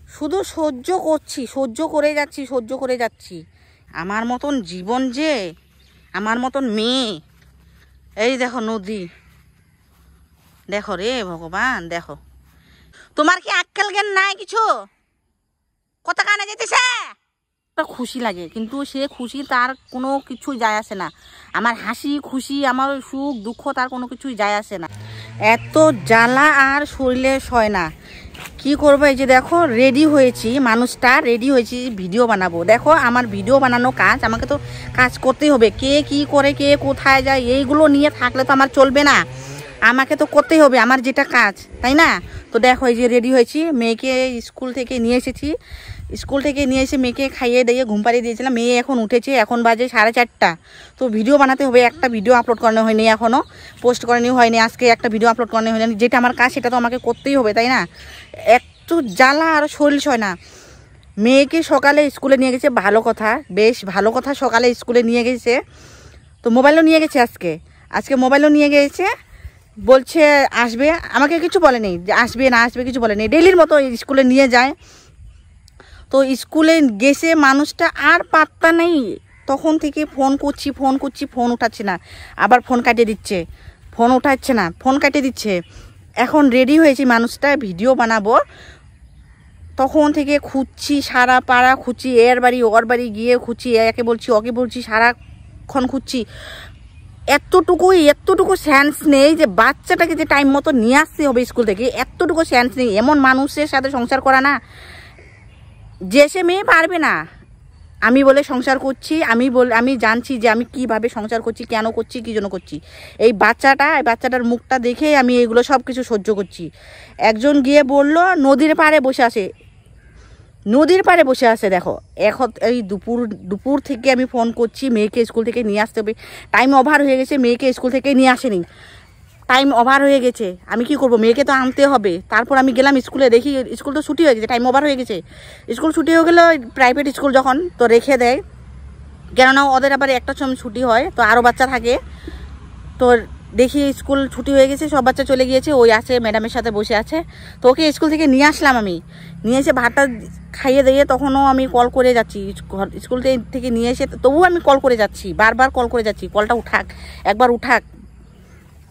শুধু সহ্য করছি, সহ্য করে যাচ্ছি, সহ্য করে যাচ্ছি। আমার মতন জীবন যে, আমার মতন মেয়ে। এই দেখো নদী, দেখো রে ভগবান, দেখো। তোমার কি আক্কেল জ্ঞান নাই কিছু? কথা কানে যেতেছে? খুশি লাগে, কিন্তু সে খুশি তার কোনো কিছু যায় আসে না। আমার হাসি খুশি, আমার সুখ দুঃখ তার কোনো কিছুই যায় আসে না। এত জ্বালা আর শরীরে সয় না। কি করবো? এই যে দেখো রেডি হয়েছি, মানুষটা রেডি হয়েছি, ভিডিও বানাবো। দেখো আমার ভিডিও বানানো কাজ, আমাকে তো কাজ করতেই হবে। কে কি করে, কে কোথায় যায়, এইগুলো নিয়ে থাকলে তো আমার চলবে না। আমাকে তো করতেই হবে আমার যেটা কাজ, তাই না? তো দেখো এই যে রেডি হয়েছি, মেয়েকে স্কুল থেকে নিয়ে এসেছি। স্কুল থেকে নিয়ে এসে মেয়েকে খাইয়ে দিয়ে ঘুম পাড়িয়ে দিয়েছিলাম। মেয়ে এখন উঠেছে, এখন বাজে 4:30। তো ভিডিও বানাতে হবে। একটা ভিডিও আপলোড করানো হয়নি, এখনও পোস্ট করানো হয়নি। আজকে একটা ভিডিও আপলোড করানো হয়নি। যেটা আমার কাজ সেটা তো আমাকে করতেই হবে, তাই না? একটু জ্বালা আর শরীর সয় না। মেয়েকে সকালে স্কুলে নিয়ে গেছে, ভালো কথা, বেশ ভালো কথা। সকালে স্কুলে নিয়ে গেছে, তো মোবাইলও নিয়ে গেছে। আজকে মোবাইলও নিয়ে গেছে। বলছে আসবে, আমাকে কিছু বলেনি যে আসবে না আসবে, কিছু বলেনি। ডেলির মতো স্কুলে নিয়ে যায়। তো স্কুলে গেছে মানুষটা, আর পাত্তা নেই। তখন থেকে ফোন করছি, ফোন উঠাচ্ছে না। আবার ফোন কাটিয়ে দিচ্ছে, ফোন উঠাচ্ছে না, ফোন কাটিয়ে দিচ্ছে। এখন রেডি হয়েছি মানুষটা, ভিডিও বানাবো। তখন থেকে খুঁজছি, সারা পাড়া খুঁজছি, এর বাড়ি ওর বাড়ি গিয়ে খুঁজছি, একে বলছি ওকে বলছি, সারাক্ষণ খুঁজছি। এতটুকু সেন্স নেই যে বাচ্চাটাকে যে টাইম মতো নিয়ে আসতে হবে স্কুল থেকে, এতটুকু সেন্স নেই। এমন মানুষের সাথে সংসার করা না, যে সে মেয়ে পারবে না। আমি বলে সংসার করছি, আমি জানছি যে আমি কিভাবে সংসার করছি, কেন করছি, কী জন্য করছি। এই বাচ্চাটার মুখটা দেখে আমি এগুলো সব কিছু সহ্য করছি। একজন গিয়ে বলল নদীর পাড়ে বসে আছে। দেখো এখন এই দুপুর থেকে আমি ফোন করছি, মেয়েকে স্কুল থেকে নিয়ে আসতে হবে। টাইম ওভার হয়ে গেছে, মেয়েকে স্কুল থেকে নিয়ে আসেনি, টাইম ওভার হয়ে গেছে। আমি কি করব? মেয়েকে তো আনতে হবে। তারপর আমি গেলাম স্কুলে, দেখি স্কুল তো ছুটি হয়ে গেছে, টাইম ওভার হয়ে গেছে। স্কুল ছুটি হয়ে গেলে প্রাইভেট স্কুল যখন, তো রেখে দেয়, কেননা ওদের আবার একটা সময় ছুটি হয়, তো আরও বাচ্চা থাকে। তো দেখি স্কুল ছুটি হয়ে গেছে, সব বাচ্চা চলে গিয়েছে, ওই আছে ম্যাডামের সাথে বসে আছে। তো ওকে স্কুল থেকে নিয়ে আসলাম, আমি নিয়ে এসে ভাতটা খাইয়ে দিয়ে তখনও আমি কল করে যাচ্ছি। স্কুল থেকে নিয়ে এসে তবুও আমি কল করে যাচ্ছি, বারবার কল করে যাচ্ছি, কলটা একবার উঠাক,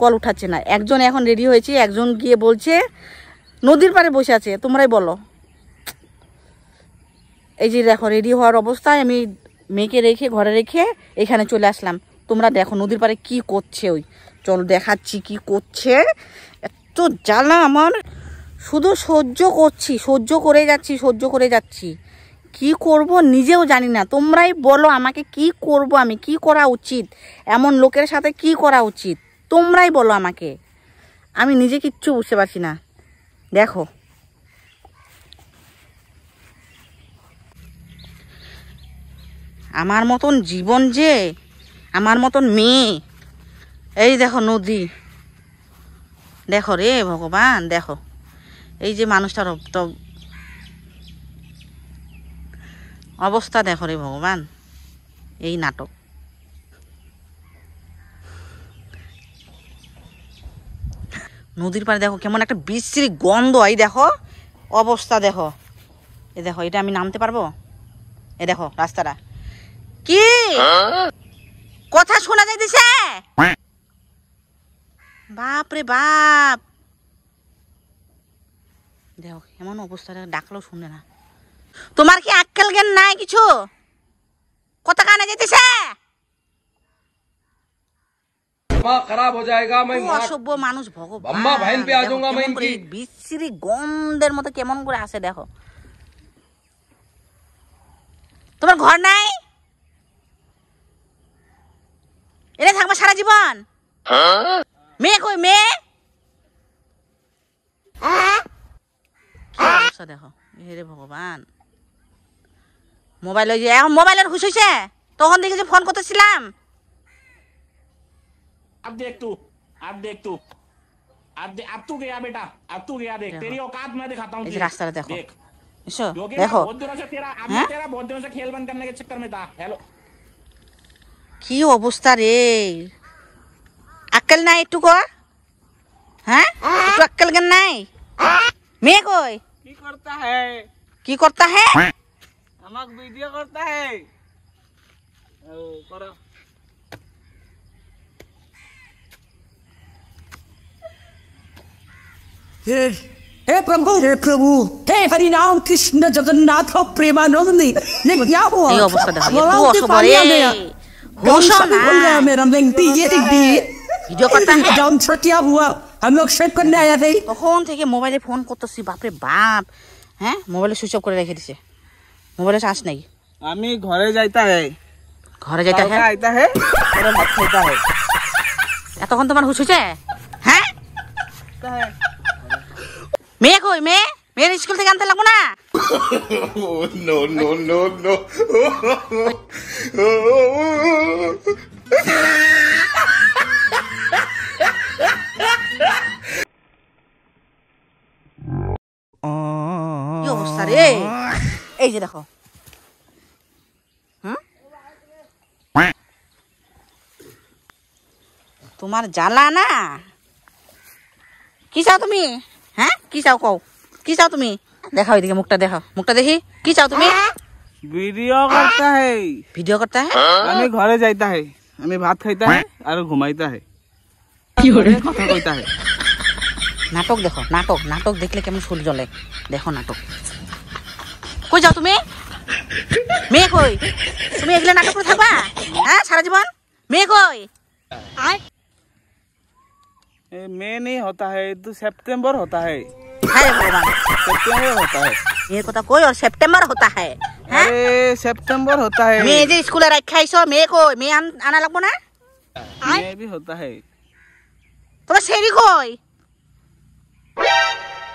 কল উঠাচ্ছে না। একজন এখন রেডি হয়েছে, একজন গিয়ে বলছে নদীর পাড়ে বসে আছে। তোমরাই বলো। এই যে দেখো রেডি হওয়ার অবস্থায় আমি মেয়েকে রেখে, ঘরে রেখে এখানে চলে আসলাম। তোমরা দেখো নদীর পাড়ে কি করছে। ওই চল দেখাচ্ছি কি করছে। এত জ্বালা আমার, শুধু সহ্য করছি, সহ্য করে যাচ্ছি। কি করব নিজেও জানি না। তোমরাই বলো আমাকে কি করব, আমি কি করা উচিত, এমন লোকের সাথে কি করা উচিত, তোমরাই বলো আমাকে। আমি নিজে কিচ্ছু বুঝতে পারছি না। দেখো আমার মতন জীবন যে, আমার মতন মেয়ে। এই দেখো নদী, দেখো রে ভগবান, দেখো। এই যে মানুষটার অবস্থা দেখো রে ভগবান, এই নাটক। নদীর পাড়ে দেখো কেমন একটা বিশ্রী গন্ধ। এই দেখো অবস্থা, দেখো। এই দেখো, এটা আমি নামতে পারবো? এই দেখো রাস্তাটা, কি কথা শোনা যাইতেছে? বাপ রে বাপ, দেখো এমন অবস্থা, ডাকলেও শুনে না। তোমার কি আক্কেল জ্ঞান নাই কিছু? কথা কানে যাইতেছে? खराब हो जाएगा मैं অসভ্য মানুষ ভগবান। अम्मा बहन पे आ जाऊंगा मैं इनकी। বিশ্রী গন্ধের মতো কেমন করে আসে দেখো। তোমার ঘর নাই? এনে থাকবো সারা জীবন? মেয়ে কই মেয়ে? কি অবস্থা দেখো। হে ভগবান, মোবাইল, ওই যে এখন মোবাইলের হুশ হয়েছে, তখন দেখে যে ফোন করতেছিলাম। अब देख तू अब तू गया बेटा, अब तू गया। देख तेरी औकात मैं दिखाता हूँ। इस रास्ता देखो, देख इसो योगी देखो। बहुत दिनों से तेरा, अब मैं तेरा बहुत दिनों से खेल बंद करने के चक्कर में था। हेलो কি অবস্থা রে, আক্কেল নাই একটু কর? হ্যাঁ একটু আক্কেল জ্ঞান নাই? মেয়ে কই? की करता है? কি করতা है আমাক ভিডিও করতা है ও করো हे प्रभु हे हरि नाम कृष्ण जगन्नाथ प्रेमानंदी ये क्या हुआ এই অবস্থা দেখো একটু অসবরে होश ना मेरा बेंटी ये दी ভিডিও করতা है जान क्या हुआ हम लोग शेक करने आया थे তখন থেকে মোবাইলে ফোন করতেছি বাপরে বাপ হ্যাঁ মোবাইলে সুইচ অফ করে রেখে দিছে মোবাইলে চার্জ নাই আমি ঘরে যাইতা है ঘরে যাইতা है আইতা है और ভাত খাইতা है এতক্ষণ তোমার হুশ হয়েছে হ্যাঁ মেয়ে কই মেয়ের স্কুল থেকে আনতে লাগবো না No, no, no, no. কি অবস্থা রে এই যে দেখো তোমার জ্বালা না কি চাও তুমি হ্যাঁ কি চাও কও কি চাও তুমি দেখাও এদিকে মুখটা দেখাও মুখটা দেখি কি চাও তুমি ভিডিও করতা है ভিডিও করতে হ্যাঁ আমি ঘরে যাইতা है আমি ভাত খাইতা है আর ঘুমাইতা है কি করে কথা কইতা है নাটক দেখো নাটক দেখলে কেমন শরীর জ্বলে দেখো নাটক কই যাও তুমি মেয়ে কই তুমি এগুলা নাটক করে থাকবা হ্যাঁ সারা জীবন মেয়ে কই मई नहीं होता है तो सितंबर होता है হ্যাঁ ভগবান सितंबर होता है মেয়ের কথা কই আর সেপ্টেম্বর হতা হ্যাঁ হ্যাঁ अरे सितंबर होता है মেয়ে যে স্কুলে রাখা আইছো মেয়ে কই মেয়ে আনা লাগবো না मई भी होता है তোমার সেরি কই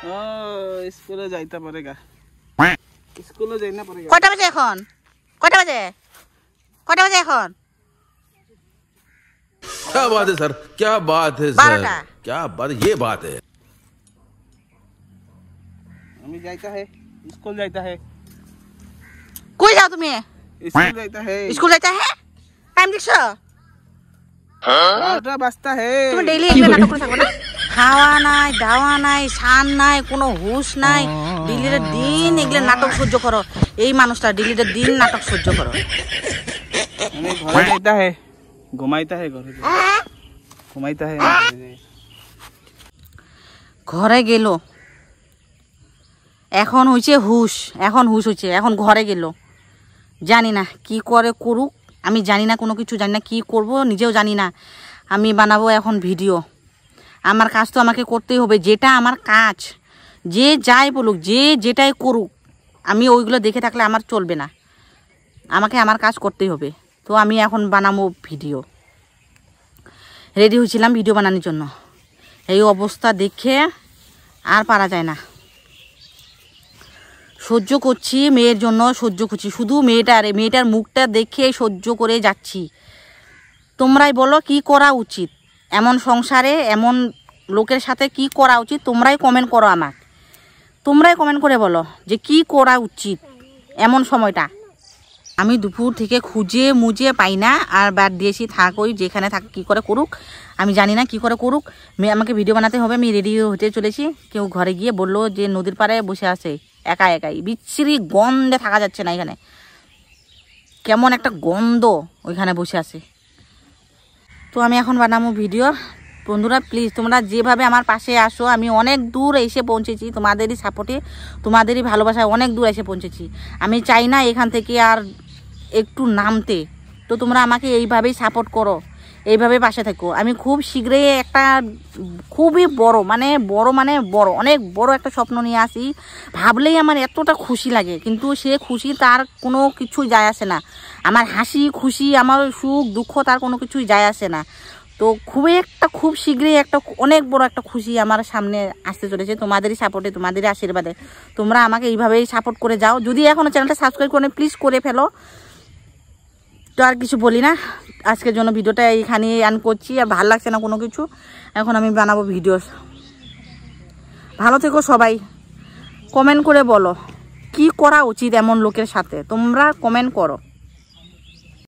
ओ स्कूल जाइता पड़ेगा स्कूल जाइना पड़ेगा কয়টা বাজে এখন কয়টা বাজে এখন क्या बात है सर क्या बात है सर 12টা क्या बात ये बात है हमें जाइता है स्कूल जाइता है কই যাও তুমি स्कूल जाइता है স্কুল যাইতে হ্যাঁ টাইম দেখছো 12টা বাজता है তুমি ডেইলি এগুলো নাটক করে থাকো না খাওয়া নাই দাওয়া নাই শান নাই কোনো হুশ নাই ডেইলির দিন এগুলো নাটক সহ্য করো এই মানুষটা ডেইলির দিন নাটক সহ্য করো हमें घर जाइता है घुमाइता है घर घुमाइता है ঘরে গেল এখন হইছে হুশ হইছে এখন ঘরে গেল জানি না কি করে করুক আমি জানি না কোনো কিছু জানি না কি করব নিজেও জানি না আমি বানাবো এখন ভিডিও আমার কাজ তো আমাকে করতেই হবে যেটা আমার কাজ যে যাই বলুক যে যেটাই করুক আমি ওইগুলো দেখে থাকলে আমার চলবে না আমাকে আমার কাজ করতেই হবে তো আমি এখন বানাবো ভিডিও রেডি হয়েছিলাম ভিডিও বানানোর জন্য এই অবস্থা দেখে আর পারা যায় না সহ্য করছি মেয়ের জন্য সহ্য করছি শুধু মেয়েটার মুখটা দেখে সহ্য করে যাচ্ছি তোমরাই বলো কি করা উচিত এমন সংসারে এমন লোকের সাথে কি করা উচিত তোমরাই কমেন্ট করো আমাকে তোমরাই কমেন্ট করে বলো যে কি করা উচিত এমন সময়টা আমি দুপুর থেকে খুঁজে মুজে পাই না আর বাদ দিয়েছি থাক ওই যেখানে থাক কী করে করুক আমি জানি না কি করে করুক আমাকে ভিডিও বানাতে হবে আমি রেডি হতে চলেছি কেউ ঘরে গিয়ে বললো যে নদীর পাড়ে বসে আছে একাই বিচ্ছিরি গন্ধে থাকা যাচ্ছে না এখানে কেমন একটা গন্ধ ওইখানে বসে আছে তো আমি এখন বানাবো ভিডিও বন্ধুরা প্লিজ তোমরা যেভাবে আমার পাশে আসো আমি অনেক দূর এসে পৌঁছেছি তোমাদেরই সাপোর্টে তোমাদেরই ভালোবাসায় অনেক দূর এসে পৌঁছেছি আমি চাই না এখান থেকে আর একটু নামতে তো তোমরা আমাকে এইভাবেই সাপোর্ট করো এইভাবে পাশে থাকো আমি খুব শীঘ্রই একটা খুবই বড় অনেক বড় একটা স্বপ্ন নিয়ে আসি ভাবলেই আমার এতটা খুশি লাগে কিন্তু সে খুশি তার কোনো কিছুই যায় আসে না আমার হাসি খুশি আমার সুখ দুঃখ তার কোনো কিছুই যায় আসে না তো খুব শীঘ্রই একটা অনেক বড় একটা খুশি আমার সামনে আসতে চলেছে তোমাদেরই সাপোর্টে তোমাদেরই আশীর্বাদে তোমরা আমাকে এইভাবেই সাপোর্ট করে যাও যদি এখনও চ্যানেলটা সাবস্ক্রাইব করে প্লিজ করে ফেলো তো আর কিছু বলি না আজকের জন্য ভিডিওটা এইখানে অ্যান্ড করছি আর ভালো লাগছে না কোনো কিছু এখন আমি বানাবো ভিডিও ভালো থেকো সবাই কমেন্ট করে বলো কি করা উচিত এমন লোকের সাথে তোমরা কমেন্ট করো